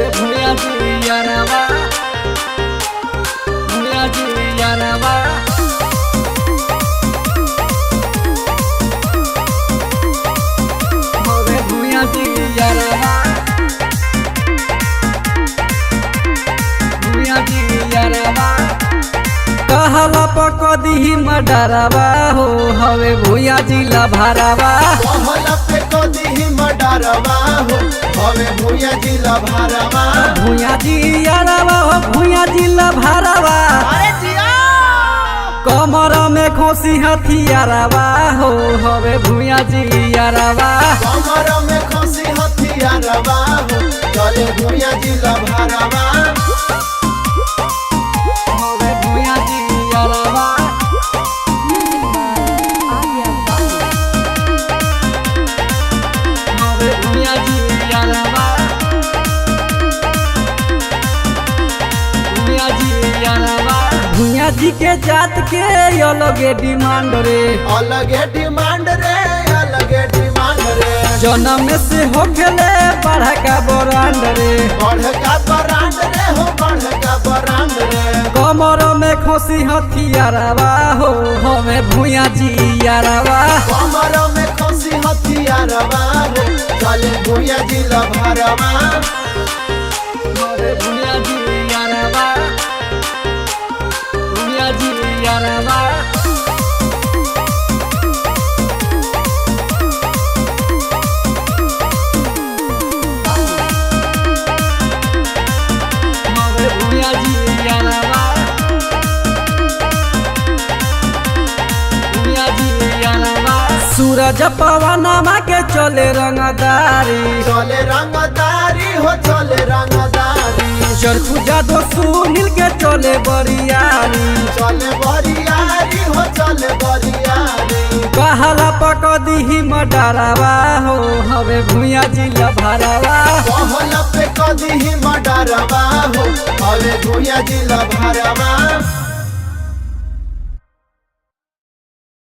हवे भूया जियारवा भूया जियारवा हवे भूया जियारवा भूया जियारवा कहला पकदी मडरवा हो हवे भूया जिला भरवा कहला पे कदी मडरवा हो हवे भूया जिला भरवा भूया जियारवा हो भूया जिला भरवा अरे जिया कमर में खोसी हथियारवा हो हवे भूया जियारवा कमर में खसी हथियारवा हो चले भूया जिला भरवा हवे भूया जियारवा हवे भूया जियारवा भूया जियारवा भूया जी के जात के अलगे डिमांड रे अलगे डिमांड रे अलगे डिमांड रे जन्म से हो खेले बड़का ब्रांड रे बढ़ का बरांड रे हो बढ़ का बरांड रे कमर में खोसी हथियारवा हो हमें भूया जियारवा कमर में खसी हथियारवा हो चले भूया जिला भरवा हमें भूया जियारवा भूया जियारवा हमें भूया जियारवा भूया जियारवा सूरज पवनमा के चले रंगदारी चले रंगदारी हो चले रंगदारी चरखू जादो सुनील के चले बरियारी चले बरियारी हो चले बरियारी कहला पकदी मडरवा हो हवे भूया जिला भरवा कहला पे कदी मडरवा हो हवे भूया जिला भरवा